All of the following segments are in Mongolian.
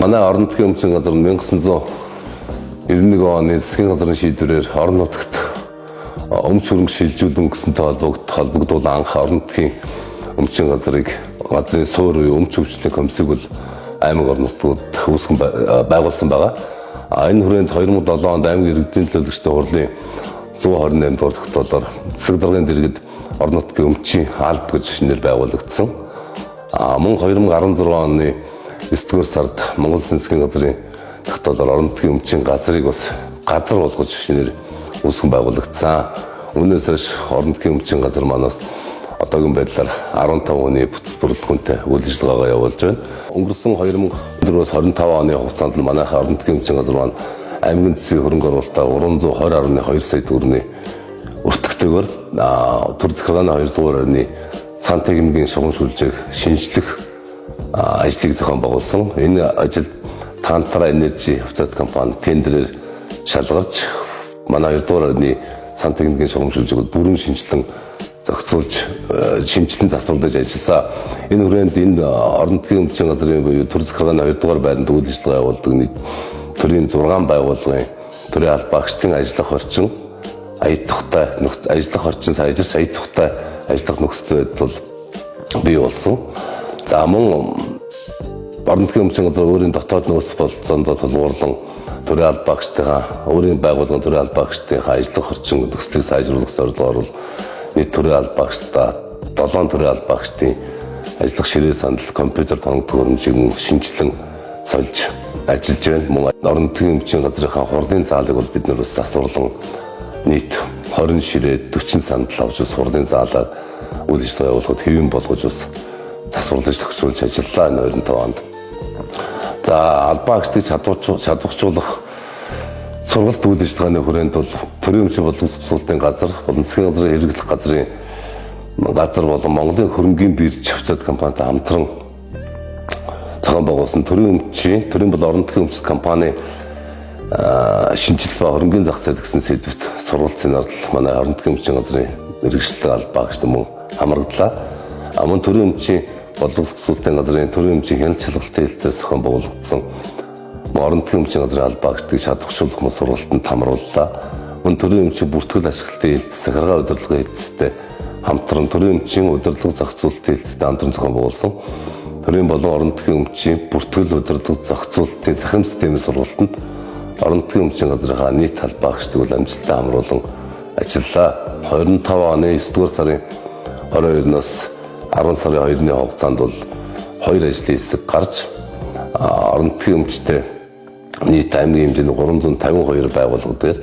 Манай орон нутгийн өмчийн газар 1991 оны засгийн газрын шийдвэрээр орон нутагт өмч хөрөнгө шилжүүлэн гэсэнтэй холбогдуулан анх орон нутгийн өмчийн газрын суур өмч хөгжлийн комиссийг бол аймаг орон нутгууд байгуулсан байгаа. Энэ хүрээнд 2007 онд аймаг иргэдийн төлөөлөгчдийн хурлын 128 дугаар тогтоолоор засаг даргын дэргэд орон нутгийн өмчийн алба гэж нэр байгуулагдсан. Мөн 2016 оны 9-р сард Монгол засгийн газрын тогтоолоор орон нутгийн өмчийн газрыг бас газар болгож нэр үүсгэн байгуулагдсан. Үүнээс хойш орон нутгийн өмчийн газар манаас одоогийн байдлаар 15 оны бүрэлдэхүүнтэй үйл ажиллагаагаа явуулж байна. Өнгөрсөн 2024-25 оны хугацаанд манайхаа орон нутгийн өмчийн газар маань аймгийн засгийн хөрөнгө оруулалтаар 320.2 сая төгрөгийн өртөгтэйгээр төр захиргааны 2 дугаар байрны сан техникийн шугамшуулжийг шинжлэх ажлыг зохион байгуулсан. Энэ ажил Тантара Энержи хувьцаат компани тендерээр шалгарч манай 2 дугаар байрны сан техникийн шугамшуулжийг бүрэн шинжилэн зохицуулж шинжилэн засварлаж ажилласан. Энэ хүрээнд энэ орон нутгийн өмчийн газрын буюу төр захиргааны 2 дугаар байранд үйл ажиллагаа явуулдаг нийт төрийн 6 байгууллагын төрийн албаагчдын ажиллах орчин ажиллах орчин сайжирч аятухтай ажиллах нөхцөл байдал бий болсон. За мөн орон нутгийн өмчийн газар өөрийн дотоод нөөц болцоонд тулгуурлан төрийн албаагчдынхаа өөрийн байгууллагын төрийн албаагчдынхаа ажиллах орчин нөхцөлийг сайжруулах зорилгоор нийт төрийн албаагчдаа 7 төрийн албаагчдын ажиллах ширээ сандал компьютер тоног төхөөрөмжийг шинжилэн сольж ажиллаж байна. Мөн орон нутгийн өмчийн газрынхаа хурлын заалыг бол бид нэр бас засварлан нийт 20 ширээ 40 сандал авч хурлын заалаар үйл ажиллагаа явуулахад хэвэн болгож бас засварлаж төгсүүлж ажиллалаа энэ 25 онд. За албаагчдыг чадварчуулах сургалт үйл ажиллагааны хүрээнд бол төрийн өмчийн бодлогын газар, засгийн газрын хэрэглэх газар болон Монголын хөрөнгийн бирж хувьцаат компанитай хамтран зохион байгуулсан төрийн бол орон нутгийн өмчит компани шинжил ба хөрөнгийн зах зээл гэсэн сэдвт сургалтын ардл манай орон нутгийн өмчийн газрын мэргэжлийн албаагчид мөн хамрагдлаа. Мөн төрийн өмчийн бодлогын газрын төрийн өмчийн хяналт шалгалтын хэлцээс зохион байгуулагдсан орон нутгийн өмчийн газрын албаагчдыг чадварчуулах сургалтанд хамрууллаа. Мөн төрийн өмчийн бүртгэл ашиглалтын хэлтс, захиргаа удирдлагын хэлтстэй хамтран төрийн өмчийн удирдлага зохицуулалтын хэлтстэй хамтран зохион байгуулсан төрийн болон орон нутгийн өмчийн бүртгэл удирдлага зохицуулалтын цахим системийн сургалтанд орон нутгийн өмчийн газрынхаа нийт албаагчдыг бол амжилттай хамруулан ажиллалаа. 25 оны 9-р сарын 22-наас 10 сарын 2-ны хугацаанд бол 2 ажлын хэсэг гарч орон нутгийн өмчтэй нийт аймгийн хэмжээний 352 байгууллага дээр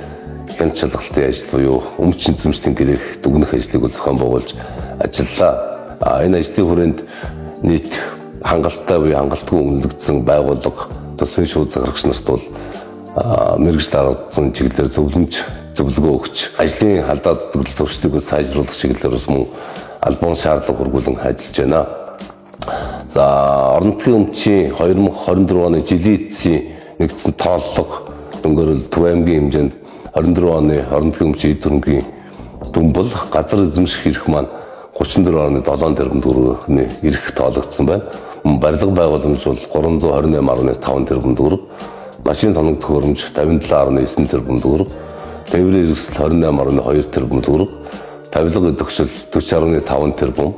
хяналт шалгалтын ажил буюу өмч эзэмшлийн гэрээх дүгнэх ажлыг зохион байгуулж ажиллалаа. Энэ ажлын хүрээнд нийт хангалттай буюу хангалтгүй үнэлэгдсэн байгууллага төсвийн шууд захирагч нарт бол мэргэж дарагдсан чиглэлээр зөвлөгөө өгч ажлын алдаа дутагдал зуршлыг сайжруулах чиглэлээр мөн албан шаардлага хургуулan ажиллаж байна. За орон нутгийн өмчийн 2024 оны жилийн эцсийн нэгдсэн тооллого дөнгөрөл Төв аймгийн хэмжээнд 24 оны орон нутгийн өмчийн эд хөрөнгийн дүн бол газар эзэмших эрх маань 34.7 тэрбум төгрөгийн эрх тоологдсон байна. Барилга байгууламж бол 328.5 тэрбум төгрөг, машин тоног төхөөрөмж 57.9 тэрбум төгрөг, тээврийн эрсдэл 28.2 тэрбум төгрөг, тавилга идэвхжил 40.5 тэрбум,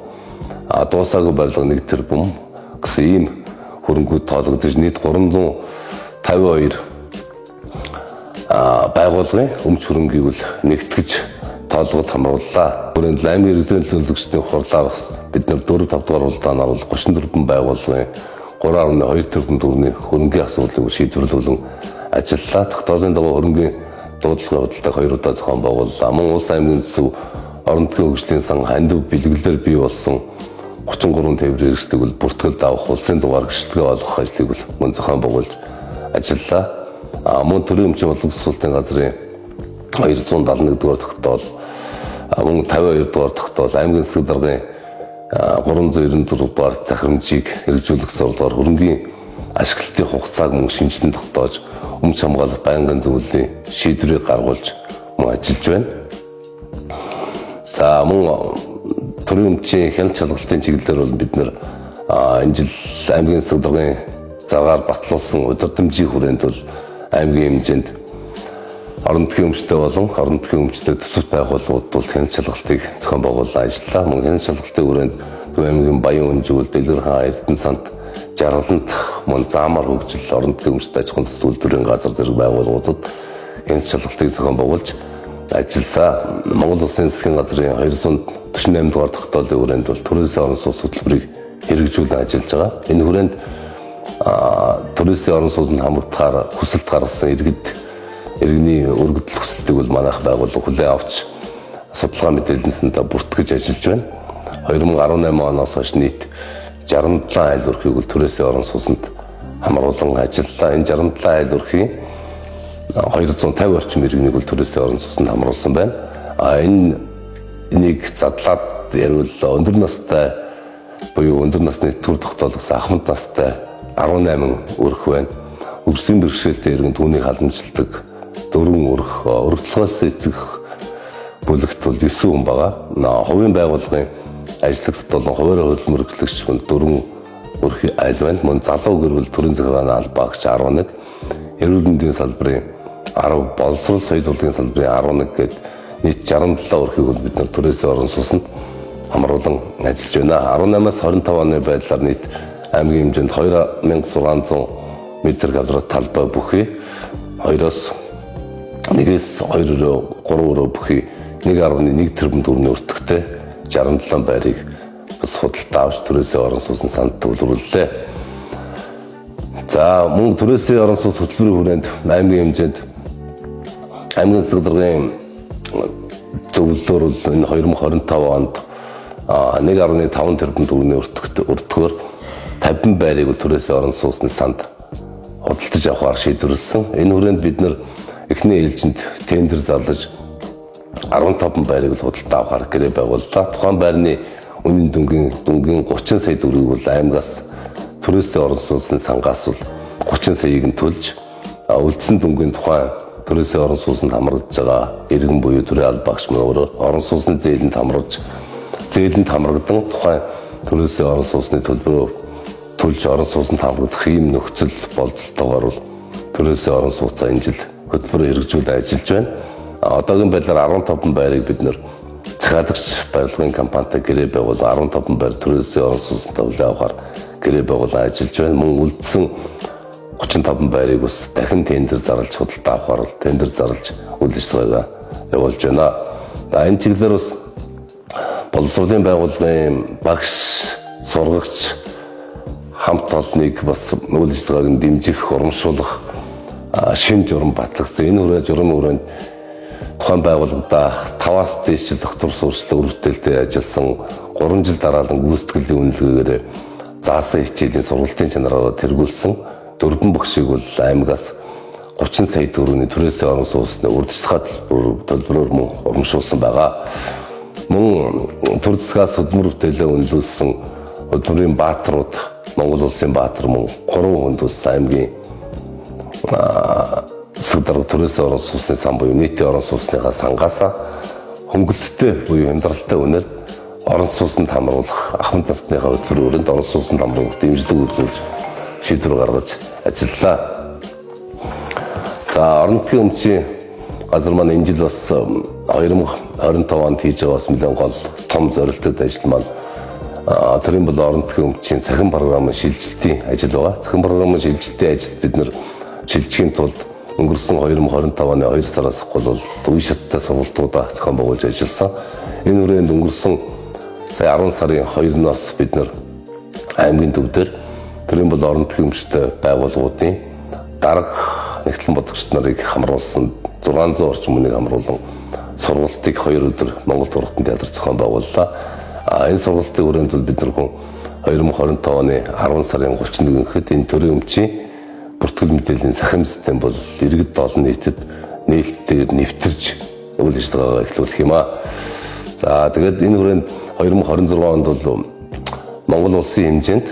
дуусаагүй барилга 1 тэрбум гэсэн ийм хөрөнгүүд тоологдож нийт 352 байгууллагын өмч хөрөнгийг бол нэгтгэж тоолгод хамрууллаа. Хүрээнд аймгийн иргэдийн төлөөлөгчдийн хурлаар бид нэр 4-5 дугаар улдаанаар бол 34 байгууллагын 3.2 тэрбум төгрөгийн хөрөнгийн асуудлыг шийдвэрлүүлэн ажиллалаа. Тогтоолын дагуу хөрөнгийн дуудлагын худалдааг 2 удаа зохион байгууллаа. Мөн улс аймгийн төсөв орон нутгийн хөгжлийн сан хандив бэлгэлээр бий болсон 33 тээврийн эрсдэлийг бол бүртгэлд авах улсын дугаар гэрчлэгээ олгох ажлыг бол мөн зохион байгуулж ажиллалаа. Мөн төрийн өмчийн бодлогын газрын 271 дугаар тогтоол мөн 52 дугаар тогтоол аймгийн засаг даргын 394 дугаар захирамжийг хэрэгжүүлэх зорилгоор хөрөнгийн ашиглалтын хугацааг мөн шинжилэн тогтоож өмч хамгаалах байнгын зөвлөлийн шийдвэрийг гаргуулж мөн ажиллаж байна. За мөн төрийн өмчийн хяналт шалгалтын чиглэлээр бол бид нэр энэ жил аймгийн засаг даргын цагаар батлуулсан удирдамжийн хүрээнд бол аймгийн хэмжээнд орон нутгийн өмчтэй болон орон нутгийн өмчтэй төсөв байгууллагууд бол хяналт шалгалтыг зохион байгуулан ажиллаа. Мөн хяналт шалгалтын хүрээнд Төв аймгийн Баян Өнжигөл, Дэлгэрхан, Эрдэнэсанд, Жаргаланд мөн заамаар хөгжил орон нутгийн өмчтэй аж ахуйн төлөвлөрийн газар зэрэг байгууллагуудад хяналт шалгалтыг зохион байгуулж ажилласан. Монгол Улсын засгийн газрын 248 дугаар тогтоолын хүрээнд бол төрөөсийн орон сууц хөтөлбөрийг хэрэгжүүлэн ажиллаж байгаа. Энэ хүрээнд төрөөсийн орон сууцнд хамрагдахаар хүсэлт гаргасан иргэний өргөдөл хүсэлтийг бол манайх байгууллага хүлээн авч судалгаа мэдээлэлнэсэнд бүртгэж ажиллаж байна. 2018 оноос хойш нийт 67 айл өрхийг бол төрөөсийн орон сууцнд хамруулан ажиллалаа. Энэ 67 айл өрхийн 250 орчим иргэнийг бол төрөөсийн орон сууцнд хамруулсан байна. Энийг задлаад ярил өндөр настай буюу өндөр насны төр тогтоологсон ахмад настай 18 өрх байна. Өрсөлдөөн бэрхшээлтэй иргэн түүнийг халамжилдаг 4 өргөдлөхөөс эцэг бүлэгт бол 9 хүн байгаа. Хувийн байгууллагын ажлагчд болон хуваарь хөдөлмөрлөгч 4 өрх айл байна. Мөн залуу гэр бүл төрийн захиргааны албаагч 11, эрүүл мэндийн салбарын 10, боловсрол соёл урлагийн салбарын 11 гээд нийт 67 өрхийг бол бид нар төрөөсийн орон сууцнд хамруулан ажиллаж байна. 18-аас 25 оны байдлаар нийт аймгийн хэмжээнд 2600 м2 талбай бүхий 2-оос 1-ээс 2-3 бүхий 1.1 тэрбум төгрөгийн өртөгтэй 67 байрыг бас худалдаа авч төрөөсийн орон сууцны санд төвлөрүүллээ. За мөн төрөөсийн орон сууц хөтөлбөрийн хүрээнд аймгийн хэмжээнд аймгийн засаг даргын зөвлөлөөр бол энэ 2025 онд 1.5 тэрбум төгрөгийн өртгөөр 50 байрыг бол төрөөсийн орон сууцны санд худалдаж авахар шийдвэрлсэн. Энэ хүрээнд бид нар эхний ээлжинд тендер зарлаж 15 байрыг л худалдаа авахар гэрээ байгууллаа. Тухайн байрны үнийн дүнгийн 30 сая төгрөгийг бол аймгаас төрөөсийн орон сууцны сангаас бол 30 саяыг нь төлж үлдсэн дүнгийн тухайн төрөөсийн орон сууцнд хамрагдж байгаа иргэн буюу төрийн албаагч мөн өөрөө орон сууцны зээлэнд хамрагдан тухайн төрөөсийн орон сууцны төлбөрөө төлж орон сууцнд хамрагдах ийм нөхцөл болцолтойгоор бол төрөөсийн орон сууцаа энэ жил хөтөлбөрөөр хэрэгжүүлэн ажиллаж байна. Одоогийн байдлаар 15 байрыг бид нэр захиалагч барилгын компанитай гэрээ байгуулан 15 байр төрөөсийн орон сууцнд төлөө авахар гэрээ байгуулан ажиллаж байна. Мөн үлдсэн 35 байрыг бас дахин тендер зарлаж худалдаа авахар тендер зарлаж үйл ажиллагаагаа явуулж байна. Энэ чиглэлээр бас боловсролын байгууллагын багш, сургагч хамт олныг бас үйл ажиллагааг нь дэмжих, урамшуулах шин журам батлагдсан. Энэ журам хүрээнд тухайн байгууллагада 5-аас дээш жил доктор сурчлага өргөдөлтөд ажилласан 3 жил дараалан гүйцэтгэлийн үнэлгээгээр заасан хичээлийн сургалтын чанараараа тэргүүлсэн 4 багшийг бол аймгаас 30 сая төгрөгийн төрөөсийн орон сууцны урьдчилгаа төлбөрөөр мөн урамшуулсан байгаа. Мөн төр засгаас хөдөлмөр бүтээлээ үнэлүүлсэн хөдөлмөрийн бааtruуд Монгол улсын баатар мөн 3 хүнд ус аймгийн засаг дарга төрөөсийн орон сууцны сан буюу нийтийн орон сууцныхаа сангаасаа хөнгөлөлттэй буюу хямдралтай үнээр орон сууцнд хамруулах ахмад насныхаа хөтөлбөрөнд орон сууцнд хамруулах дэмжлэг үзүүлж шийдвэр гаргаж ажиллалаа. За орон нутгийн өмчийн газар маань энэ жил бас 2025 онд хийж байгаа бас нэлээд гол том зорилттой ажил маань тэрийн бол орон нутгийн өмчийн цахим програмын шилжилтийн ажил байгаа. Цахим програмын шилжилтийн ажилд бид нэр шилжихийн тулд өнгөрсөн 2025 оны 2 сараас бол үе шаттай сургалтуудаа зохион байгуулж ажилласан. Энэ хүрээнд өнгөрсөн сая 10 сарын 2-ноос бид нэр аймгийн төвдөр тэрийн бол орон нутгийн өмчтэй байгууллагуудын дарга нэгтлэн бодогч нарыг хамруулсан 600 орчим хүнийг хамруулан сургалтыг 2 өдөр Монгол Ургатан театрт зохион байгууллаа. Энэ сургалтын хүрээнд бол бид нар 2025 оны 10 сарын 31-нд энэ төрийн өмчийн бүртгэл мэдээллийн сахим систем бол иргэд олон нийтэд нээлттэйгээр нэвтэрж үйл ажиллагаагаа эхлүүлэх юм аа. За тэгээд энэ хүрээнд 2026 онд бол Монгол улсын хэмжээнд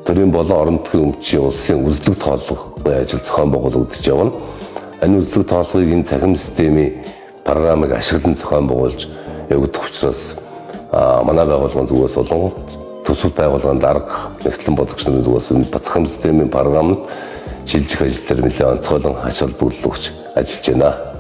төрийн болон орон нутгийн өмчийн улсын үзлэг тооллогын ажил зохион байгуулагдаж явна. Энэ үзлэг тооллогыг энэ цахим системийн програмыг ашиглан зохион байгуулж явагдах учраас манай байгууллагын зүгээс болон төсөв байгууллагын дарга нэгтлэн бодлогч нарын зүгээс бацхан системийн програмд шилжих ажил дээр нэлээд онцгойлон ач холбогдол өгч ажиллаж байна.